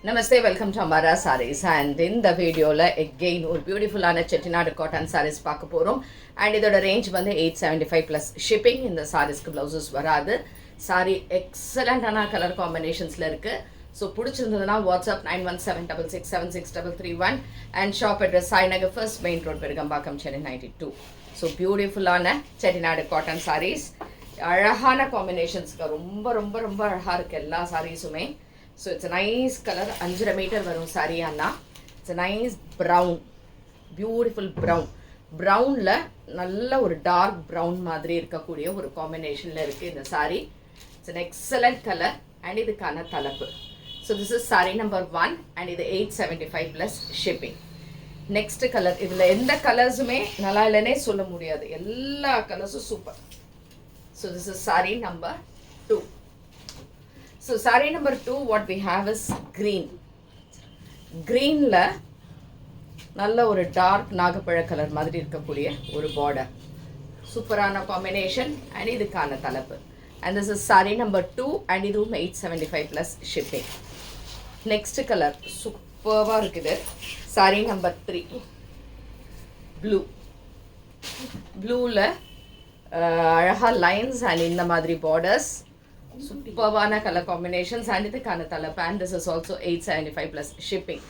Namaste, welcome to Amara Sarees, and in the video again ஒரு பியூட்டிஃபுல்லான Chettinad cotton sarees பார்க்க போறோம். and இதோட ரேஞ்ச் வந்து 875 plus shipping. இந்த sareesக்கு blouses வராது. saree எக்ஸலண்டான கலர் காம்பினேஷன்ஸ்ல இருக்கு. ஸோ பிடிச்சிருந்ததுன்னா WhatsApp 9176676331 and shop address Sainagar first main road Perumbakkam Chennai 92. So பியூட்டிஃபுல்லான செட்டிநாடு காட்டன் sarees, அழகான காம்பினேஷன்ஸ்க்கு ரொம்ப ரொம்ப ரொம்ப அழகாக இருக்குது எல்லா சாரீஸுமே. So it's a nice color, 5 meter varum saree anna. It's a nice brown, beautiful brown. Brown la nalla or dark brown madri irukkudiya or combination la irukku indha saree. It's an excellent color and idukana thalappu. So this is saree number 1 and idu 875 plus shipping. Next color, idhula endha colors ume nalla illane solla mudiyadhu, ella colors super. So this is saree number 2. So saree number 2, what we have is green. Green la nalla or dark nagapazha color madri irukkudiya oru border. Superana combination and idukana thalappu. And this is saree number 2 and idum 875 plus shipping. Next color superba irukkudu. Saree number 3, blue. Blue la அழகா lines and இந்த மாதிரி borders, superbana color combinations and இதுக்கான தலப்பு. And this is also 875 plus shipping.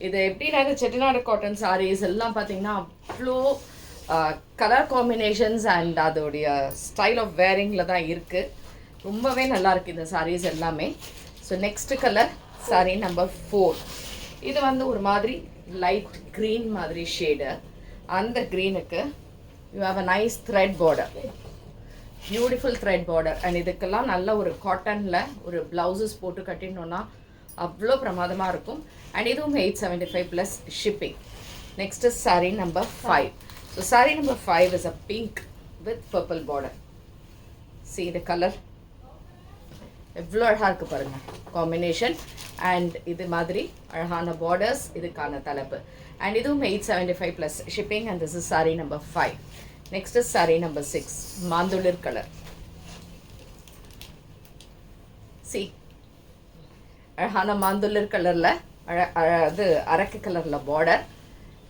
இது எப்படி நாங்கள் Chettinad cotton sarees எல்லாம் பார்த்தீங்கன்னா அவ்வளோ கலர் காம்பினேஷன்ஸ் அண்ட் அதோடைய ஸ்டைல் ஆஃப் வேரிங்கில் தான் இருக்குது. ரொம்பவே நல்லா இருக்குது இந்த sarees எல்லாமே. So next colour saree number 4. இது வந்து ஒரு மாதிரி லைட் க்ரீன் மாதிரி ஷேடு. அந்த க்ரீனுக்கு you have a nice thread border, beautiful thread border. And இதுக்கெல்லாம் நல்ல ஒரு காட்டனில் ஒரு ப்ளவுசஸ் போட்டு கட்டினோன்னா அவ்வளோ பிரமாதமாக இருக்கும். அண்ட் இதுவும் 875 plus shipping. Next is saree number 5. So saree number 5 is a pink with purple border. See the colour எவ்வளோ அழகாக இருக்குது பாருங்கள் காம்பினேஷன். அண்ட் இது மாதிரி அழகான பார்டர்ஸ், இதுக்கான தலப்பு. அண்ட் இதுவும் 875 plus shipping. And this is saree number 5. Next is saree number 6, Mandulir color. See, அழகான மாந்துளிர் கலரில் அது அரக்கு கலரில் பார்டர்,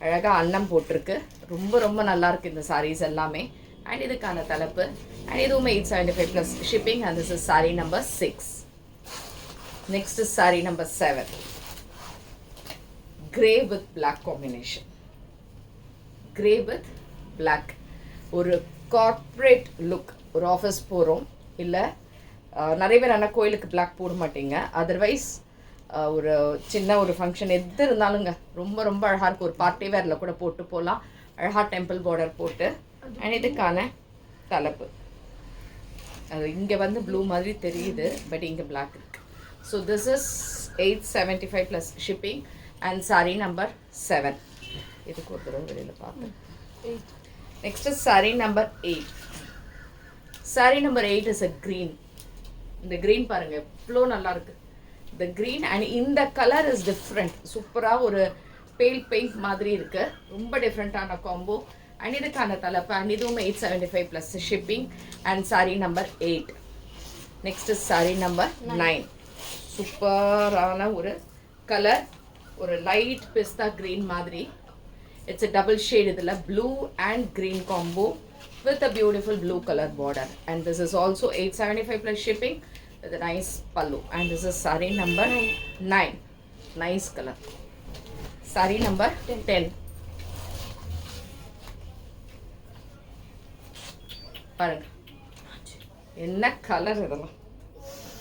அழகாக அன்னம் போட்டிருக்கு. ரொம்ப ரொம்ப நல்லாயிருக்கு இந்த sarees எல்லாமே. அண்ட் இதுக்கான தலப்பு. அண்ட் இதுவும் 875 plus shipping. And this is saree number 6. Next is saree number 7, grey with black combination. Grey with black. ஒரு கார்ப்பரேட் லுக், ஒரு ஆஃபீஸ் போகிறோம், இல்லை நிறைய பேர் ஆனால் கோயிலுக்கு பிளாக் போட மாட்டீங்க, அதர்வைஸ் ஒரு சின்ன ஒரு ஃபங்க்ஷன் எது இருந்தாலுங்க ரொம்ப ரொம்ப அழகாக இருக்கும். ஒரு பார்ட்டி வேரில் கூட போட்டு போகலாம், அழகாக டெம்பிள் பார்டர் போட்டு. அண்ட் இதுக்கான தலப்பு அது இங்கே வந்து ப்ளூ மாதிரி தெரியுது, பட் இங்கே பிளாக் இருக்கு. So this is 875 plus shipping. And saree number 7. இதுக்கு ஒரு தடவை வெளியில் பார்த்தேன். Next is saree number 8. Saree number 8 is a green. இந்த green பாருங்க எவ்வளோ நல்லா இருக்கு. The green and இந்த color is different. சூப்பராக ஒரு பேல் பிங்க் மாதிரி இருக்கு. ரொம்ப டிஃப்ரெண்ட்டான காம்போ. அண்ட் இதுக்கான தலப்பு. அண்ட் இதுவும் 875 plus shipping. And saree number 8. Next is saree number 9. சூப்பரான ஒரு கலர், ஒரு லைட் பிஸ்தா green மாதிரி. It's a double shade idhula, blue and green combo with a beautiful blue color border. And this is also 875 plus shipping with a nice pallu. And this is saree number 9. Nice color. Saree number 10. பாருங்க என்ன colour இதெல்லாம்,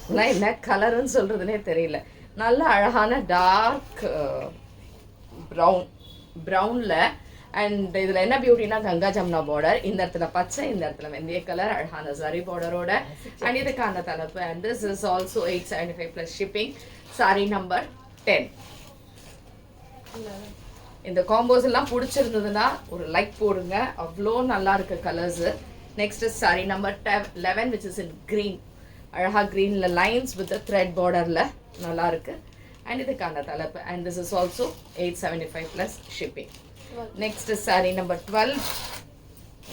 இதெல்லாம் என்ன கலர்னு சொல்கிறதுனே தெரியல. நல்ல அழகான டார்க் ப்ரௌன், ப்ரௌனில். அண்ட் இதில் என்ன பியூட்டினா கங்கா ஜம்னா பார்டர், இந்த இடத்துல பச்சை, இந்த இடத்துல வெந்தய கலர், அழகான சரி பார்டரோட. அண்ட் இதுக்கான தலப்பு. And this is also 875 plus shipping. saree number 10. இந்த காம்போஸ் எல்லாம் பிடிச்சிருந்ததுன்னா ஒரு லைக் போடுங்க, அவ்வளோ நல்லா இருக்கு colours. Next is saree number 11 which is in green. அழகாக க்ரீனில் லைன்ஸ் வித் த்ரெட் பார்டரில் நல்லா இருக்கு. அண்ட் இதுக்கான தலப்பு. And this is also 875 plus shipping. Next saree number 12.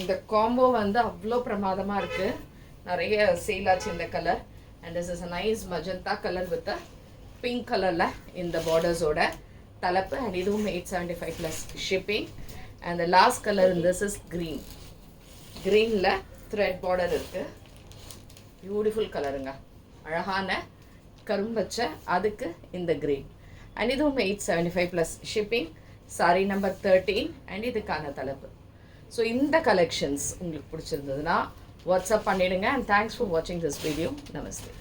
இந்த காம்போ வந்து அவ்வளோ பிரமாதமாக இருக்குது, நிறைய சேல் ஆச்சு இந்த colour. And this is a nice magenta colour with a pink கலரில் இந்த பார்டர்ஸோட தலைப்பு அண்ட் இதுவும் 875 plus shipping. And the last colour this is green. க்ரீனில் த்ரெட் பார்டர் இருக்குது. பியூட்டிஃபுல் கலருங்க, அழகான கரும்பச்சை, அதுக்கு இந்த க்ரீன். அண்ட் இதுவும் 875 plus shipping. Sorry number 13 and இதுக்கான தலைப்பு. ஸோ இந்த கலெக்ஷன்ஸ் உங்களுக்கு பிடிச்சிருந்ததுன்னா வாட்ஸ்அப் பண்ணிவிடுங்க. அண்ட் தேங்க்ஸ் ஃபார் வாட்சிங் திஸ் வீடியோ. நமஸ்தே.